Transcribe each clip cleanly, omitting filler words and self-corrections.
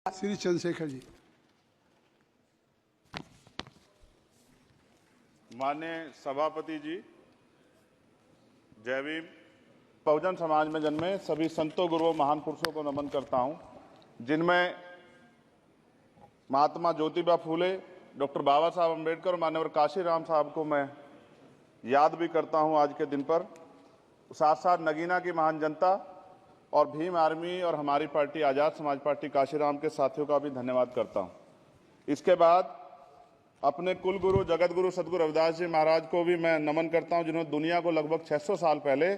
श्री चंद्रशेखर जी। माननीय सभापति जी, जय भीम। बहुजन समाज में जन्मे सभी संतों, गुरुओं, महान पुरुषों को नमन करता हूं, जिनमें महात्मा ज्योतिबा फूले, डॉक्टर बाबा साहब अम्बेडकर और मान्यवर काशीराम साहब को मैं याद भी करता हूं आज के दिन पर। साथ साथ नगीना की महान जनता और भीम आर्मी और हमारी पार्टी आज़ाद समाज पार्टी काशीराम के साथियों का भी धन्यवाद करता हूं। इसके बाद अपने कुल गुरु जगत गुरु सदगुरु रविदास जी महाराज को भी मैं नमन करता हूं, जिन्होंने दुनिया को लगभग 600 साल पहले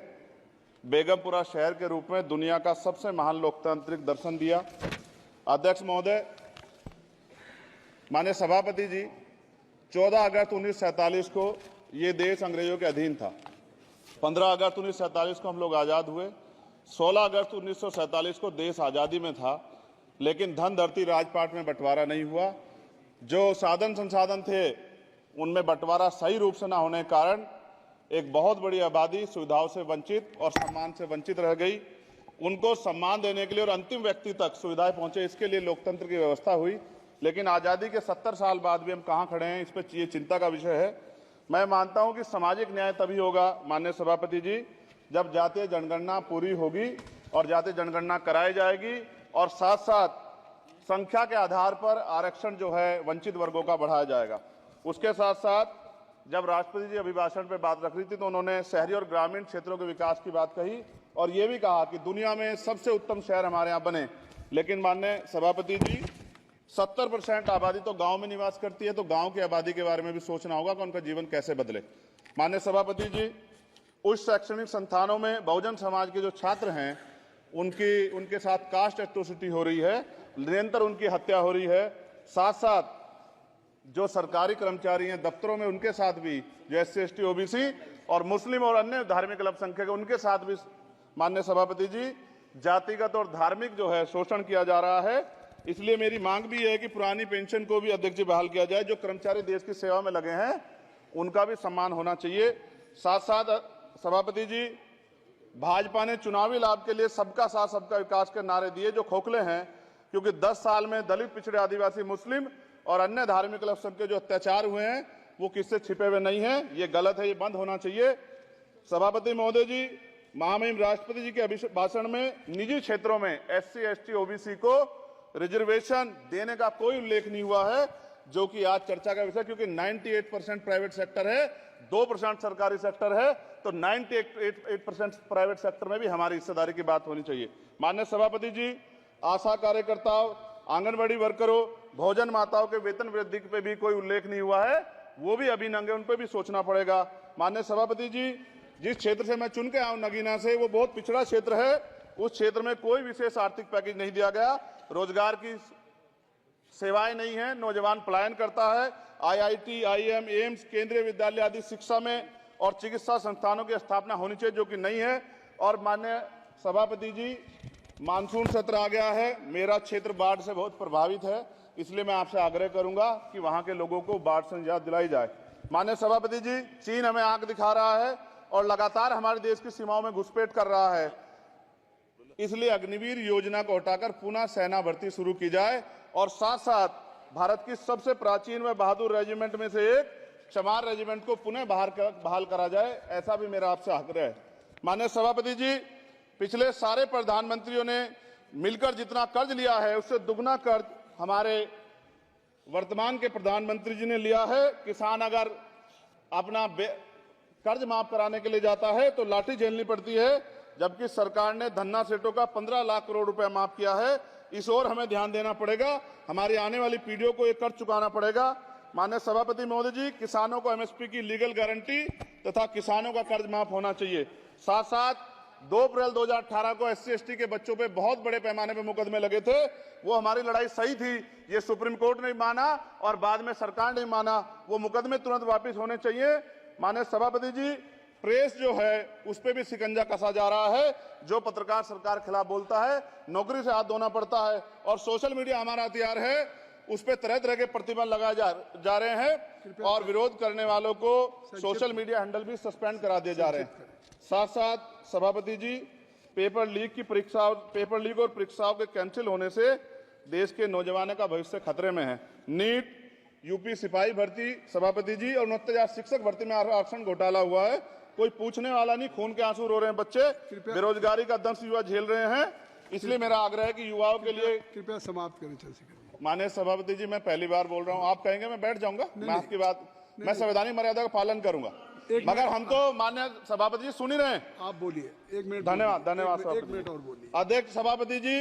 बेगमपुरा शहर के रूप में दुनिया का सबसे महान लोकतांत्रिक दर्शन दिया। अध्यक्ष महोदय, माननीय सभापति जी, 14 अगस्त 1947 को ये देश अंग्रेजों के अधीन था। 15 अगस्त 1947 को हम लोग आज़ाद हुए। 16 अगस्त 1947 को देश आज़ादी में था, लेकिन धन धरती राजपाट में बंटवारा नहीं हुआ। जो साधन संसाधन थे उनमें बंटवारा सही रूप से न होने के कारण एक बहुत बड़ी आबादी सुविधाओं से वंचित और सम्मान से वंचित रह गई। उनको सम्मान देने के लिए और अंतिम व्यक्ति तक सुविधाएं पहुंचे, इसके लिए लोकतंत्र की व्यवस्था हुई। लेकिन आज़ादी के 70 साल बाद भी हम कहाँ खड़े हैं, इस पर ये चिंता का विषय है। मैं मानता हूं कि सामाजिक न्याय तभी होगा माननीय सभापति जी, जब जातीय जनगणना पूरी होगी और जातीय जनगणना कराई जाएगी और साथ साथ संख्या के आधार पर आरक्षण जो है वंचित वर्गों का बढ़ाया जाएगा। उसके साथ साथ जब राष्ट्रपति जी अभिभाषण पे बात रख रही थी तो उन्होंने शहरी और ग्रामीण क्षेत्रों के विकास की बात कही और ये भी कहा कि दुनिया में सबसे उत्तम शहर हमारे यहाँ बने। लेकिन माननीय सभापति जी, 70% आबादी तो गांव में निवास करती है, तो गांव की आबादी के बारे में भी सोचना होगा कि उनका जीवन कैसे बदले। माननीय सभापति जी, उच्च शैक्षणिक संस्थानों में बहुजन समाज के जो छात्र हैं उनके साथ कास्ट एट्रोसिटी हो रही है, निरंतर उनकी हत्या हो रही है। साथ साथ जो सरकारी कर्मचारी हैं दफ्तरों में, उनके साथ भी जो SC ST OBC और मुस्लिम और अन्य धार्मिक अल्पसंख्यक, उनके साथ भी माननीय सभापति जी जातिगत और धार्मिक जो है शोषण किया जा रहा है। इसलिए मेरी मांग भी है कि पुरानी पेंशन को भी अध्यक्ष जी बहाल किया जाए। जो कर्मचारी देश की सेवा में लगे हैं उनका भी सम्मान होना चाहिए। साथ साथ सभापति जी, भाजपा ने चुनावी लाभ के लिए सबका साथ सबका विकास के नारे दिए जो खोखले हैं, क्योंकि 10 साल में दलित, पिछड़े, आदिवासी, मुस्लिम और अन्य धार्मिक अल्पसंख्यक जो अत्याचार हुए हैं वो किससे छिपे हुए नहीं हैं। ये गलत है, ये बंद होना चाहिए। सभापति महोदय जी, महामहिम राष्ट्रपति जी के भाषण में निजी क्षेत्रों में SC ST OBC को रिजर्वेशन देने का कोई उल्लेख नहीं हुआ है, जो कि आज चर्चा का विषय, क्योंकि 98% प्राइवेट सेक्टर है, 2% सरकारी सेक्टर है, तो 98% प्राइवेट सेक्टर में भी हमारी हिस्सेदारी की बात होनी चाहिए। माननीय सभापति जी, आशा कार्यकर्ताओं, आंगनबाड़ी वर्करों, भोजन माताओं के वेतन वृद्धि पे भी कोई उल्लेख नहीं हुआ है, वो भी अभी नंगे, उन पर भी सोचना पड़ेगा। माननीय सभापति जी, जिस क्षेत्र से मैं चुन के आया हूं नगीना से, वो बहुत पिछड़ा क्षेत्र है। उस क्षेत्र में कोई विशेष आर्थिक पैकेज नहीं दिया गया, रोजगार की सेवाएं नहीं है, नौजवान पलायन करता है। IIT, IIM, एम्स, केंद्रीय विद्यालय आदि शिक्षा में और चिकित्सा संस्थानों की स्थापना होनी चाहिए, जो कि नहीं है। और माननीय सभापति जी, मानसून सत्र आ गया है, मेरा क्षेत्र बाढ़ से बहुत प्रभावित है, इसलिए मैं आपसे आग्रह करूंगा कि वहां के लोगों को बाढ़ से निजात दिलाई जाए। माननीय सभापति जी, चीन हमें आंख दिखा रहा है और लगातार हमारे देश की सीमाओं में घुसपैठ कर रहा है, इसलिए अग्निवीर योजना को हटाकर पुनः सेना भर्ती शुरू की जाए और साथ साथ भारत की सबसे प्राचीन व बहादुर रेजिमेंट में से एक चमार रेजिमेंट को पुनः बहाल करा जाए, ऐसा भी मेरा आपसे आग्रह है। माननीय सभापति जी, पिछले सारे प्रधानमंत्रियों ने मिलकर जितना कर्ज लिया है उससे दुगना कर्ज हमारे वर्तमान के प्रधानमंत्री जी ने लिया है। किसान अगर अपना कर्ज माफ कराने के लिए जाता है तो लाठी झेलनी पड़ती है, जबकि सरकार ने धन्ना सेठों का 15 लाख करोड़ रुपया माफ किया है। इस ओर हमें ध्यान देना पड़ेगा, हमारी आने वाली पीढ़ियों को ये कर्ज चुकाना पड़ेगा। माननीय सभापति महोदय जी, किसानों को MSP की लीगल गारंटी तथा किसानों का कर्ज माफ होना चाहिए। साथ साथ 2 अप्रैल 2018 को SC ST के बच्चों पे बहुत बड़े पैमाने पे मुकदमे लगे थे, वो हमारी लड़ाई सही थी, ये सुप्रीम कोर्ट ने माना और बाद में सरकार ने माना, वो मुकदमे तुरंत वापस होने चाहिए। माननीय सभापति जी, प्रेस जो है उस पर भी शिकंजा कसा जा रहा है, जो पत्रकार सरकार खिलाफ बोलता है नौकरी से हाथ धोना पड़ता है, और सोशल मीडिया हमारा हथियार है, उस पर तरह तरह के प्रतिबंध लगाए जा रहे हैं और विरोध करने वालों को सोशल मीडिया हैंडल भी सस्पेंड करा दिए जा रहे हैं। साथ साथ सभापति जी, पेपर लीक और परीक्षाओं के कैंसिल होने से देश के नौजवानों का भविष्य खतरे में है। नीट, यूपी सिपाही भर्ती सभापति जी और 69,000 शिक्षक भर्ती में आरक्षण घोटाला हुआ है, कोई पूछने वाला नहीं, खून के आंसू रो रहे हैं बच्चे, बेरोजगारी का दंश युवा झेल रहे हैं। इसलिए मेरा आग्रह है कि युवाओं के लिए कृपया समाप्त करें चंद्रशेखर। माननीय सभापति जी, मैं पहली बार बोल रहा हूं, आप कहेंगे मैं बैठ जाऊंगा, मैं आपकी बात, मैं संवैधानिक मर्यादा का पालन करूंगा, मगर हम तो माननीय सभापति जी सुन ही रहे हैं। आप बोलिए, 1 मिनट। धन्यवाद, धन्यवाद। 1 मिनट और बोलिए। अध्यक्ष सभापति जी,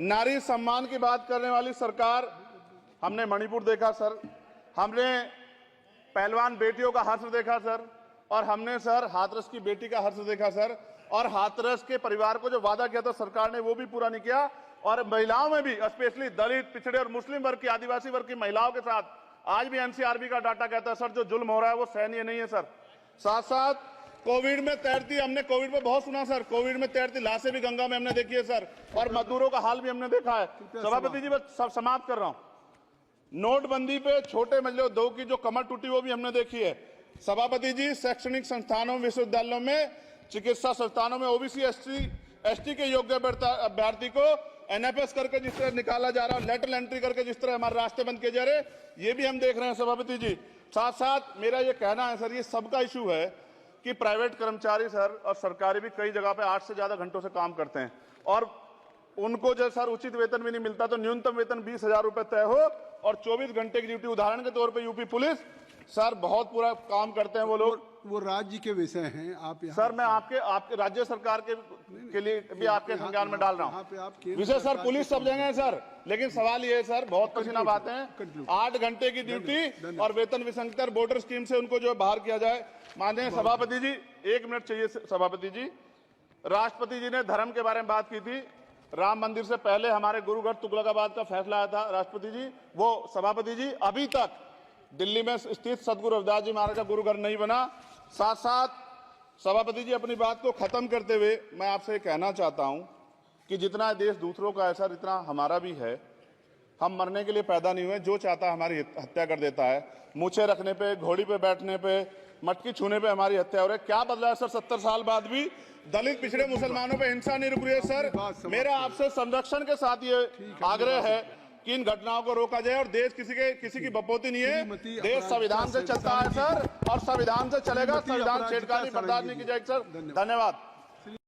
नारी सम्मान की बात करने वाली सरकार, हमने मणिपुर देखा सर, हमने पहलवान बेटियों का हर्ष देखा सर, और हमने सर हाथरस की बेटी का हर्ष देखा सर, और हाथरस के परिवार को जो वादा किया था सरकार ने वो भी पूरा नहीं किया, और महिलाओं में भी स्पेशली दलित, पिछड़े और मुस्लिम वर्ग की, आदिवासी वर्ग की महिलाओं के साथ आज भी एनसीआरबी का डाटा कहता है सर जो जुल्म हो रहा है वो सहनीय नहीं है सर। साथ साथ कोविड में तैरती, हमने कोविड में बहुत सुना सर, कोविड में तैरती लाशें भी गंगा में हमने देखी है सर, और मजदूरों का हाल भी हमने देखा है। सभापति जी मैं समाप्त कर रहा हूं। नोटबंदी पे छोटे मजले उद्योग की जो कमर टूटी वो भी हमने देखी है। सभापति जी, शैक्षणिक संस्थानों, विश्वविद्यालयों में, चिकित्सा संस्थानों में ओबीसी एसटी के योग्य अभ्यर्थी को एनएफएस करके जिस तरह निकाला जा रहा है, लेटरल एंट्री करके जिस तरह हमारे रास्ते बंद किए जा रहे, ये भी हम देख रहे हैं सभापति जी। साथ साथ मेरा ये कहना है सर, ये सबका इशू है कि प्राइवेट कर्मचारी सर और सरकारी भी कई जगह पे 8 से ज्यादा घंटों से काम करते हैं, और उनको जो सर उचित वेतन भी नहीं मिलता, तो न्यूनतम वेतन 20,000 रुपए तय हो और 24 घंटे की ड्यूटी। उदाहरण के तौर पे यूपी पुलिस सर बहुत पूरा काम करते हैं वो लोग, वो राज्य के विषय हैं। आप सर मैं आपके राज्य सरकार के लिए भी आपके संज्ञान में डाल रहा हूँ विषय सर, पुलिस सब जगह है सर, लेकिन सवाल ये है सर, बहुत पसीना बातें हैं, 8 घंटे की ड्यूटी और वेतन विसंगति, वोटर स्कीम से उनको जो बाहर किया जाए। माननीय सभापति जी, 1 मिनट चाहिए सभापति जी। राष्ट्रपति जी ने धर्म के बारे में बात की थी, राम मंदिर से पहले हमारे गुरुगढ़ तुगलकाबाद का फैसला आया था राष्ट्रपति जी, वो सभापति जी अभी तक दिल्ली में स्थित सदगुरु रविदास जी महाराज का गुरुगढ़ नहीं बना। साथ साथ सभापति जी, अपनी बात को खत्म करते हुए मैं आपसे कहना चाहता हूं कि जितना देश दूसरों का है सर, इतना हमारा भी है। हम मरने के लिए पैदा नहीं हुए, जो चाहता है हमारी हत्या कर देता है। मूछे रखने पे, घोड़ी पे बैठने पे, मटकी छूने पे हमारी हत्या हो रही है। क्या बदला है सर 70 साल बाद भी? दलित, पिछड़े, मुसलमानों पे हिंसा नहीं रुक रही है सर। मेरा आपसे संरक्षण के साथ ये आग्रह है कि इन घटनाओं को रोका जाए, और देश किसी की बपोती नहीं है, देश संविधान से चलता है सर, और संविधान से चलेगा, संविधान छेड़खानी बर्दाश्त नहीं की जाएगी सर। धन्यवाद।